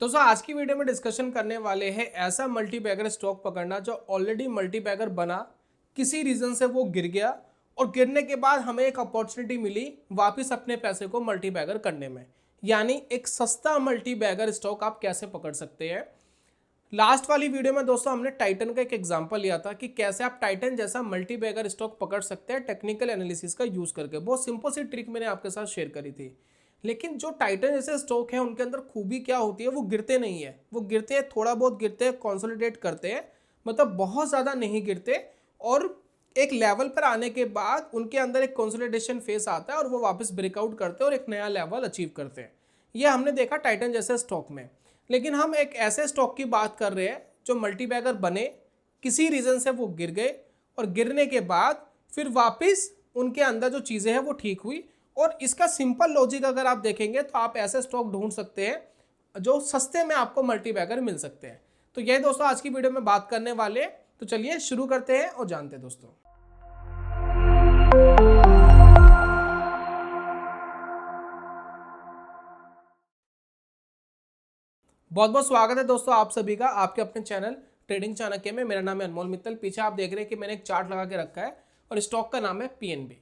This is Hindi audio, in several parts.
दोस्तों आज की वीडियो में डिस्कशन करने वाले हैं ऐसा मल्टीबैगर स्टॉक पकड़ना जो ऑलरेडी मल्टीबैगर बना, किसी रीजन से वो गिर गया और गिरने के बाद हमें एक अपॉर्चुनिटी मिली वापस अपने पैसे को मल्टीबैगर करने में। यानी एक सस्ता मल्टीबैगर स्टॉक आप कैसे पकड़ सकते हैं। लास्ट वाली वीडियो में दोस्तों हमने टाइटन का एक एग्जांपल लिया था कि कैसे आप टाइटन जैसा मल्टीबैगर स्टॉक पकड़ सकते हैं टेक्निकल एनालिसिस का यूज करके। बहुत सिंपल सी ट्रिक मैंने आपके साथ शेयर करी थी। लेकिन जो टाइटन जैसे स्टॉक है उनके अंदर खूबी क्या होती है, वो गिरते नहीं है। वो गिरते हैं, थोड़ा बहुत गिरते हैं, कंसोलिडेट करते हैं, मतलब बहुत ज़्यादा नहीं गिरते। और एक लेवल पर आने के बाद उनके अंदर एक कंसोलिडेशन फेस आता है और वो वापस ब्रेकआउट करते हैं और एक नया लेवल अचीव करते हैं। ये हमने देखा टाइटन जैसे स्टॉक में। लेकिन हम एक ऐसे स्टॉक की बात कर रहे हैं जो मल्टीबैगर बने, किसी रीज़न से वो गिर गए और गिरने के बाद फिर वापस उनके अंदर जो चीज़ें हैं वो ठीक हुई। और इसका सिंपल लॉजिक अगर आप देखेंगे तो आप ऐसे स्टॉक ढूंढ सकते हैं जो सस्ते में आपको मल्टीबैगर मिल सकते हैं। तो यही दोस्तों आज की वीडियो में बात करने वाले। तो चलिए शुरू करते हैं और जानते हैं दोस्तों। बहुत बहुत स्वागत है दोस्तों आप सभी का आपके अपने चैनल ट्रेडिंग चाणक्य में। मेरा नाम है अनमोल मित्तल। पीछे आप देख रहे हैं कि मैंने एक चार्ट लगा के रखा है और स्टॉक का नाम है पीएनबी।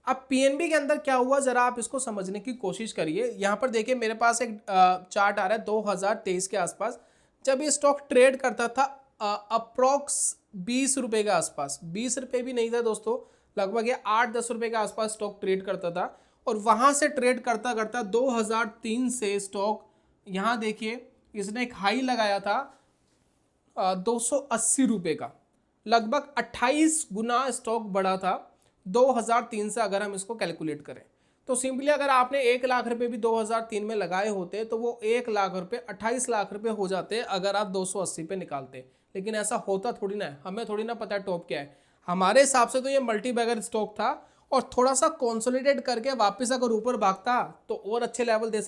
अब पीएनबी के अंदर क्या हुआ जरा आप इसको समझने की कोशिश करिए। यहाँ पर देखिए मेरे पास एक चार्ट आ रहा है 2023 के आसपास, जब ये स्टॉक ट्रेड करता था अप्रॉक्स 20 रुपए के आसपास। 20 रुपए भी नहीं था दोस्तों, लगभग ये 8-10 रुपए के आसपास स्टॉक ट्रेड करता था। और वहां से ट्रेड करता करता 2003 से स्टॉक, यहाँ देखिए इसने एक हाई लगाया था 280 रुपए का। लगभग 28 गुना स्टॉक बढ़ा था 2003 से। अगर हम इसको कैलकुलेट करें तो सिंपली अगर आपने 1 लाख रुपए भी 2003 में लगाए होते तो वो 1 लाख रुपए 28 लाख रुपए हो जाते अगर आप 280 पे निकालते। लेकिन ऐसा होता थोड़ी ना है, हमें थोड़ी ना पता है टॉप क्या है। हमारे हिसाब से तो ये मल्टीबैगर स्टॉक था और थोड़ा सा कंसोलिडेट करके वापस अगर ऊपर भागता तो और अच्छे लेवल दे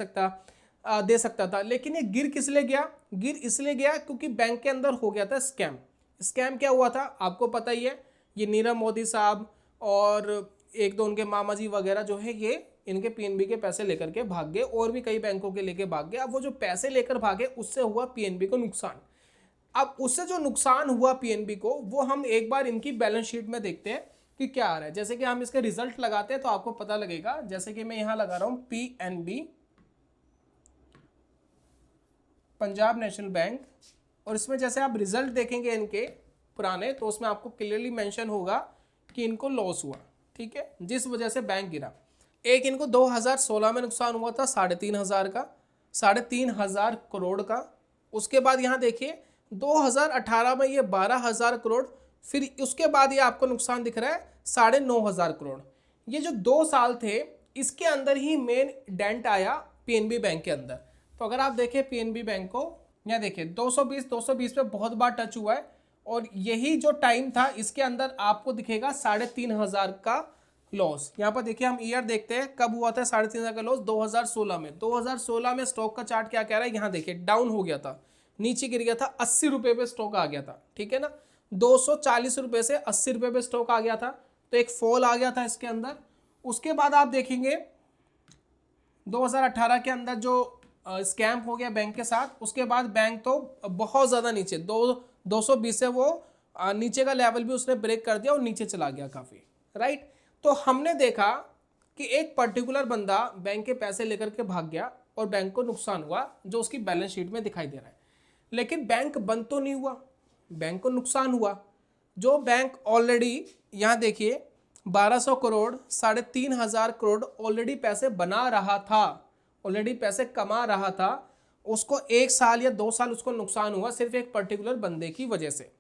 सकता था। लेकिन ये गिर किस लिए गया? गिर इसलिए गया क्योंकि बैंक के अंदर हो गया था स्कैम। स्कैम क्या हुआ था आपको पता ही है। ये नीरव मोदी साहब और एक दो उनके मामा जी वगैरह जो है ये इनके पीएनबी के पैसे लेकर के भाग गए और भी कई बैंकों के लेके भाग गए। अब वो जो पैसे लेकर भागे उससे हुआ पीएनबी को नुकसान। अब उससे जो नुकसान हुआ पीएनबी को वो हम एक बार इनकी बैलेंस शीट में देखते हैं कि क्या आ रहा है। जैसे कि हम इसके रिजल्ट लगाते हैं तो आपको पता लगेगा। जैसे कि मैं यहाँ लगा रहा हूँ पीएनबी, पंजाब नेशनल बैंक, और इसमें जैसे आप रिजल्ट देखेंगे इनके पुराने तो उसमें आपको क्लियरली मेंशन होगा कि इनको लॉस हुआ, ठीक है, जिस वजह से बैंक गिरा। एक इनको 2016 में नुकसान हुआ था 3,500 का, 3,500 करोड़ का। उसके बाद यहाँ देखिए 2018 में ये 12,000 करोड़, फिर उसके बाद ये आपको नुकसान दिख रहा है 9,500 करोड़। ये जो 2 साल थे इसके अंदर ही मेन डेंट आया पीएनबी बैंक के अंदर। तो अगर आप देखें पीएनबी बैंक को, यहाँ देखिए 220 पे बहुत बार टच हुआ है और यही जो टाइम था इसके अंदर आपको दिखेगा 3,500 का लॉस। यहाँ पर देखिए हम ईयर देखते हैं कब हुआ था 3,500 का लॉस, 2016 में। 2016 में स्टॉक का चार्ट क्या कह रहा है, यहाँ देखिए डाउन हो गया था, नीचे गिर गया था, 80 रुपये पे स्टॉक आ गया था, ठीक है ना। 240 रुपये से 80 रुपये पे स्टॉक आ गया था, तो एक फॉल आ गया था इसके अंदर। उसके बाद आप देखेंगे 2018 के अंदर जो स्कैम हो गया बैंक के साथ, उसके बाद बैंक तो बहुत ज़्यादा नीचे 220 से वो नीचे का लेवल भी उसने ब्रेक कर दिया और नीचे चला गया काफ़ी, राइट। तो हमने देखा कि एक पर्टिकुलर बंदा बैंक के पैसे लेकर के भाग गया और बैंक को नुकसान हुआ जो उसकी बैलेंस शीट में दिखाई दे रहा है। लेकिन बैंक बंद तो नहीं हुआ, बैंक को नुकसान हुआ। जो बैंक ऑलरेडी यहाँ देखिए 1,200 करोड़ 3,500 करोड़ ऑलरेडी पैसे बना रहा था, ऑलरेडी पैसे कमा रहा था, उसको 1 साल या 2 साल उसको नुकसान हुआ सिर्फ एक पर्टिकुलर बंदे की वजह से।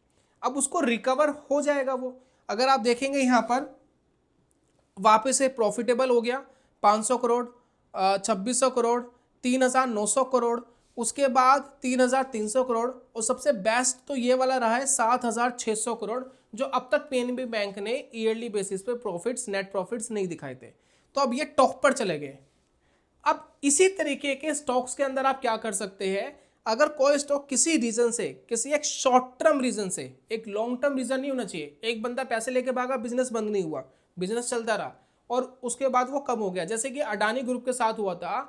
अब उसको रिकवर हो जाएगा वो। अगर आप देखेंगे यहाँ पर वापस से प्रॉफिटेबल हो गया 500 करोड़, 2,600 करोड़, 3,900 करोड़, उसके बाद 3,300 करोड़, और सबसे बेस्ट तो ये वाला रहा है 7,600 करोड़ जो अब तक पीएनबी बैंक ने ईयरली बेसिस पे प्रॉफिट्स, नेट प्रॉफिट्स नहीं दिखाए थे। तो अब ये टॉप पर चले गए। अब इसी तरीके के स्टॉक्स के अंदर आप क्या कर सकते हैं, अगर कोई स्टॉक किसी रीजन से, किसी एक शॉर्ट टर्म रीजन से, एक लॉन्ग टर्म रीजन नहीं होना चाहिए, एक बंदा पैसे लेके भागा, बिजनेस बंद नहीं हुआ, बिजनेस चलता रहा और उसके बाद वो कम हो गया, जैसे कि अडानी ग्रुप के साथ हुआ था।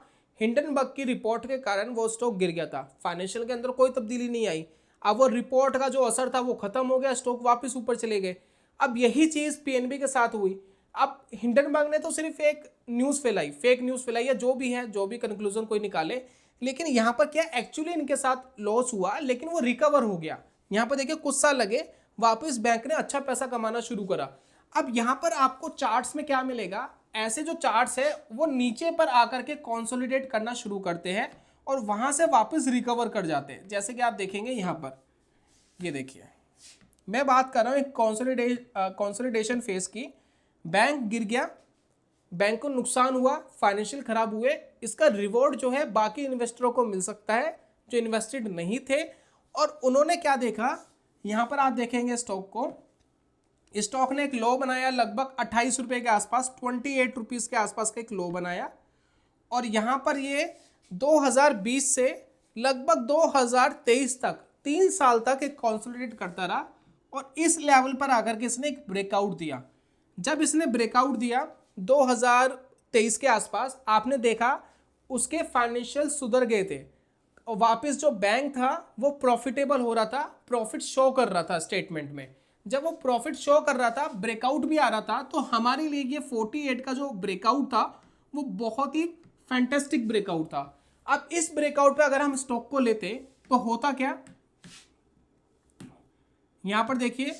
हिंडनबर्ग की रिपोर्ट के कारण वो स्टॉक गिर गया था, फाइनेंशियल के अंदर कोई तब्दीली नहीं आई। अब वो रिपोर्ट का जो असर था वो खत्म हो गया, स्टॉक वापस ऊपर चले गए। अब यही चीज पीएनबी के साथ हुई। अब हिंडनबर्ग ने तो सिर्फ एक न्यूज़ फैलाई, फेक न्यूज़ फैलाई, या जो भी है, जो भी कंक्लूजन कोई निकाले, लेकिन यहाँ पर क्या एक्चुअली इनके साथ लॉस हुआ, लेकिन वो रिकवर हो गया। यहाँ पर देखिए कुछ साल लगे, वापस बैंक ने अच्छा पैसा कमाना शुरू करा। अब यहाँ पर आपको चार्ट्स में क्या मिलेगा, ऐसे जो चार्ट्स है वो नीचे पर आकर के कंसोलिडेट करना शुरू करते हैं और वहां से वापस रिकवर कर जाते हैं। जैसे कि आप देखेंगे यहाँ पर, ये देखिए मैं बात कर रहा हूँ एक कंसोलिडेशन फेज की। बैंक गिर गया, बैंक को नुकसान हुआ, फाइनेंशियल खराब हुए, इसका रिवॉर्ड जो है बाकी इन्वेस्टरों को मिल सकता है जो इन्वेस्टेड नहीं थे। और उन्होंने क्या देखा, यहाँ पर आप देखेंगे स्टॉक को, स्टॉक ने एक लो बनाया लगभग 28 रुपये के आसपास, 28 रुपीज़ के आसपास का एक लो बनाया। और यहाँ पर ये 2020 से लगभग 2023 तक 3 साल तक एक कंसोलिडेट करता रहा और इस लेवल पर आकर के इसने एक ब्रेकआउट दिया। जब इसने ब्रेकआउट दिया 2023 के आसपास, आपने देखा उसके फाइनेंशियल सुधर गए थे और वापस जो बैंक था वो प्रॉफिटेबल हो रहा था, प्रॉफिट शो कर रहा था स्टेटमेंट में। जब वो प्रॉफिट शो कर रहा था, ब्रेकआउट भी आ रहा था, तो हमारे लिए ये 48 का जो ब्रेकआउट था वो बहुत ही फैंटास्टिक ब्रेकआउट था। अब इस ब्रेकआउट पे अगर हम स्टॉक को लेते तो होता क्या, यहां पर देखिए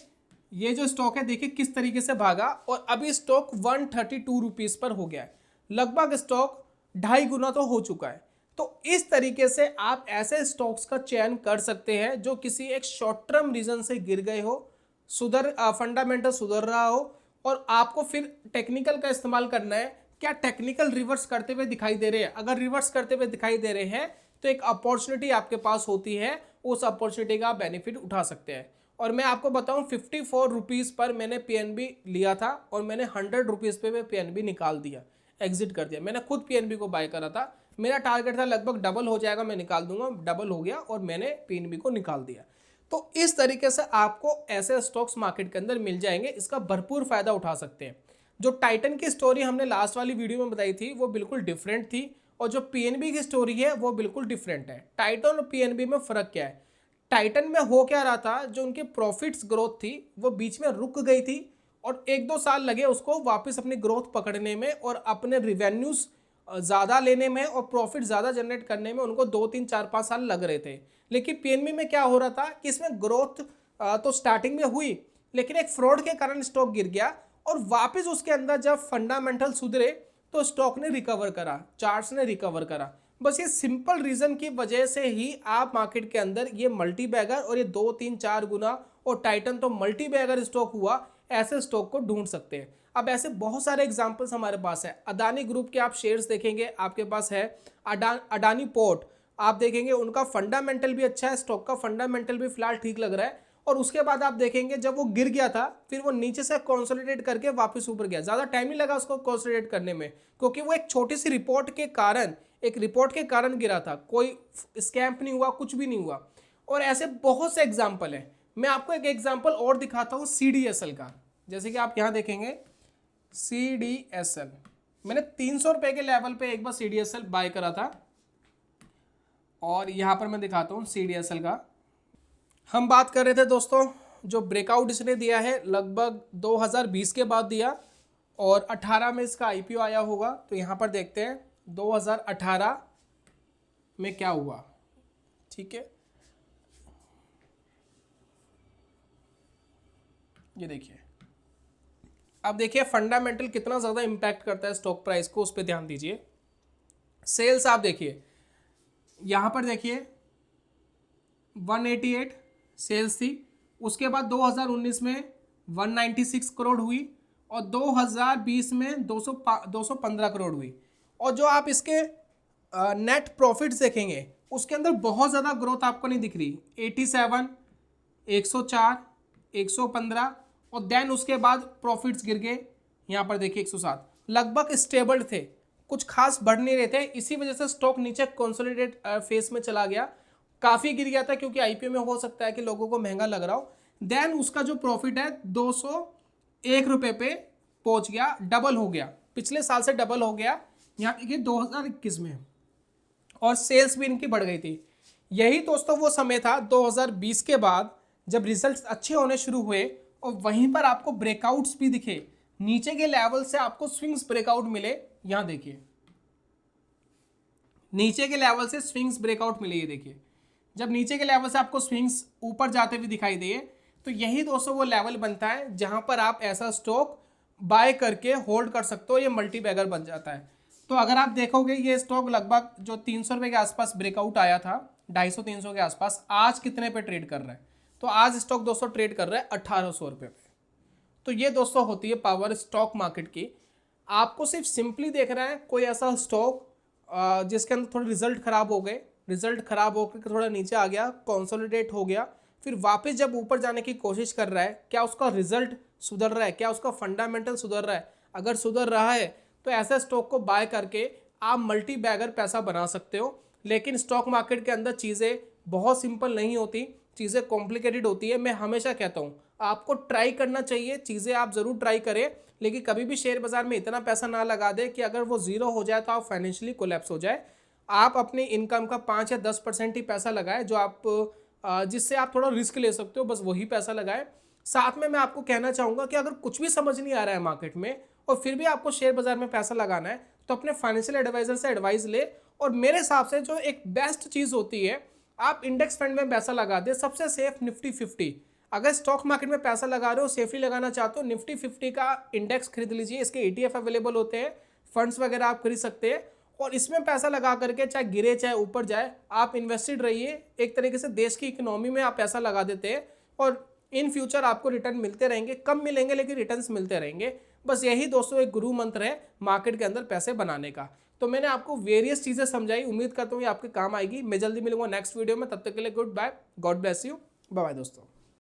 ये जो स्टॉक है देखिए किस तरीके से भागा और अभी स्टॉक 132 रुपीज पर हो गया है, लगभग स्टॉक 2.5 गुना तो हो चुका है। तो इस तरीके से आप ऐसे स्टॉक्स का चयन कर सकते हैं जो किसी एक शॉर्ट टर्म रीजन से गिर गए हो, फंडामेंटल सुधर रहा हो और आपको फिर टेक्निकल का इस्तेमाल करना है। क्या टेक्निकल रिवर्स करते हुए दिखाई दे रहे हैं? अगर रिवर्स करते हुए दिखाई दे रहे हैं तो एक अपॉर्चुनिटी आपके पास होती है, उस अपॉर्चुनिटी का बेनिफिट उठा सकते हैं। और मैं आपको बताऊं 54 रुपीज़ पर मैंने पीएनबी लिया था और मैंने 100 रुपीज़ पे पीएनबी निकाल दिया, एग्जिट कर दिया। मैंने खुद पीएनबी को बाय करा था, मेरा टारगेट था लगभग डबल हो जाएगा, मैं निकाल दूंगा, डबल हो गया और मैंने पीएनबी को निकाल दिया। तो इस तरीके से आपको ऐसे स्टॉक्स मार्केट के अंदर मिल जाएंगे, इसका भरपूर फायदा उठा सकते हैं। जो टाइटन की स्टोरी हमने लास्ट वाली वीडियो में बताई थी वो बिल्कुल डिफरेंट थी और जो पीएनबी की स्टोरी है वो बिल्कुल डिफरेंट है। टाइटन और पीएनबी में फ़र्क क्या है? टाइटन में हो क्या रहा था, जो उनकी प्रॉफिट्स ग्रोथ थी वो बीच में रुक गई थी और 1-2 साल लगे उसको वापस अपनी ग्रोथ पकड़ने में और अपने रिवेन्यूज़ ज़्यादा लेने में और प्रॉफिट ज़्यादा जनरेट करने में उनको 2-3-4-5 साल लग रहे थे। लेकिन पीएनबी में क्या हो रहा था कि इसमें ग्रोथ तो स्टार्टिंग में हुई, लेकिन एक फ्रॉड के कारण स्टॉक गिर गया और वापस उसके अंदर जब फंडामेंटल सुधरे तो स्टॉक ने रिकवर करा, चार्ट्स ने रिकवर करा। बस ये सिंपल रीजन की वजह से ही आप मार्केट के अंदर ये मल्टी बैगर और ये 2-3-4 गुना और टाइटन तो मल्टी बैगर स्टॉक हुआ, ऐसे स्टॉक को ढूंढ सकते हैं। अब ऐसे बहुत सारे एग्जांपल्स हमारे पास है। अडानी ग्रुप के आप शेयर्स देखेंगे, आपके पास है अडानी पोर्ट, आप देखेंगे उनका फंडामेंटल भी अच्छा है, स्टॉक का फंडामेंटल भी फिलहाल ठीक लग रहा है। और उसके बाद आप देखेंगे जब वो गिर गया था फिर वो नीचे से कंसोलिडेट करके वापस ऊपर गया, ज़्यादा टाइम नहीं लगा उसको कंसोलिडेट करने में, क्योंकि वो एक छोटी सी रिपोर्ट के कारण गिरा था, कोई स्कैम नहीं हुआ, कुछ भी नहीं हुआ। और ऐसे बहुत से एग्जाम्पल हैं। मैं आपको एक एग्जाम्पल और दिखाता हूँ CDSL का। जैसे कि आप यहाँ देखेंगे CDSL, मैंने 300 रुपये के लेवल पे एक बार CDSL बाय करा था और यहाँ पर मैं दिखाता हूँ CDSL का। हम बात कर रहे थे दोस्तों, जो ब्रेकआउट इसने दिया है लगभग 2020 के बाद दिया और 18 में इसका IPO आया होगा। तो यहाँ पर देखते हैं 2018 में क्या हुआ, ठीक है। ये देखिए, अब देखिए फंडामेंटल कितना ज़्यादा इम्पैक्ट करता है स्टॉक प्राइस को, उस पर ध्यान दीजिए। सेल्स आप देखिए, यहाँ पर देखिए 188 सेल्स थी, उसके बाद 2019 में 196 करोड़ हुई और 2020 में 215 करोड़ हुई। और जो आप इसके नेट प्रॉफिट्स देखेंगे उसके अंदर बहुत ज़्यादा ग्रोथ आपको नहीं दिख रही, 87, 104, 115 और देन उसके बाद प्रॉफिट्स गिर गए, यहाँ पर देखिए 107, लगभग स्टेबल थे, कुछ खास बढ़ नहीं रहे थे। इसी वजह से स्टॉक नीचे कंसोलिडेट फेस में चला गया, काफ़ी गिर गया था क्योंकि IPO में हो सकता है कि लोगों को महंगा लग रहा हो। देन उसका जो प्रॉफिट है 201 रुपये पे पहुंच गया, डबल हो गया, पिछले साल से डबल हो गया। यहाँ देखिए 2021 में और सेल्स भी इनकी बढ़ गई थी। यही दोस्तों वो समय था 2020 के बाद जब रिजल्ट्स अच्छे होने शुरू हुए और वहीं पर आपको ब्रेकआउट्स भी दिखे, नीचे के लेवल से आपको स्विंग्स ब्रेकआउट मिले। यहाँ देखिए नीचे के लेवल से स्विंग्स ब्रेकआउट मिले, ये देखिए जब नीचे के लेवल से आपको स्विंग्स ऊपर जाते हुए दिखाई दिए तो यही दोस्तों वो लेवल बनता है जहां पर आप ऐसा स्टॉक बाय करके होल्ड कर सकते हो, ये मल्टी बैगर बन जाता है। तो अगर आप देखोगे ये स्टॉक लगभग जो 300 रुपये के आसपास ब्रेकआउट आया था, 250-300 के आसपास, आज कितने पे ट्रेड कर रहा है? तो आज स्टॉक दोस्तों ट्रेड कर रहा है 1800 रुपये पे। तो ये दोस्तों होती है पावर स्टॉक मार्केट की। आपको सिर्फ सिंपली देखना है कोई ऐसा स्टॉक जिसके अंदर थोड़े रिजल्ट खराब हो गए, रिजल्ट खराब होकर थोड़ा नीचे आ गया, कंसोलिडेट हो गया, फिर वापस जब ऊपर जाने की कोशिश कर रहा है, क्या उसका रिजल्ट सुधर रहा है, क्या उसका फंडामेंटल सुधर रहा है? अगर सुधर रहा है तो ऐसे स्टॉक को बाय करके आप मल्टी बैगर पैसा बना सकते हो। लेकिन स्टॉक मार्केट के अंदर चीज़ें बहुत सिंपल नहीं होती, चीज़ें कॉम्प्लिकेटेड होती है। मैं हमेशा कहता हूँ आपको ट्राई करना चाहिए, चीज़ें आप ज़रूर ट्राई करें, लेकिन कभी भी शेयर बाजार में इतना पैसा ना लगा दे कि अगर वो ज़ीरो हो जाए तो आप फाइनेंशियली कोलैप्स हो जाए। आप अपनी इनकम का 5 या 10% ही पैसा लगाए, जो आप जिससे आप थोड़ा रिस्क ले सकते हो, बस वही पैसा लगाए। साथ में मैं आपको कहना चाहूँगा कि अगर कुछ भी समझ नहीं आ रहा है मार्केट में और फिर भी आपको शेयर बाजार में पैसा लगाना है तो अपने फाइनेंशियल एडवाइजर से एडवाइस ले। और मेरे हिसाब से जो एक बेस्ट चीज़ होती है, आप इंडेक्स फंड में पैसा लगा दे, सबसे सेफ निफ्टी 50। अगर स्टॉक मार्केट में पैसा लगा रहे हो, सेफली लगाना चाहते हो, निफ्टी 50 का इंडेक्स खरीद लीजिए। इसके ETF अवेलेबल होते हैं, फंड्स वगैरह आप खरीद सकते हैं और इसमें पैसा लगा करके चाहे गिरे चाहे ऊपर जाए, आप इन्वेस्टेड रहिए। एक तरीके से देश की इकोनॉमी में आप पैसा लगा देते हैं और इन फ्यूचर आपको रिटर्न मिलते रहेंगे, कम मिलेंगे लेकिन रिटर्न्स मिलते रहेंगे। बस यही दोस्तों एक गुरु मंत्र है मार्केट के अंदर पैसे बनाने का। तो मैंने आपको वेरियस चीज़ें समझाई, उम्मीद करता हूँ ये आपके काम आएगी। मैं जल्दी मिलूंगा नेक्स्ट वीडियो में, तब तक के लिए goodbye, God bless you, bye bye दोस्तों।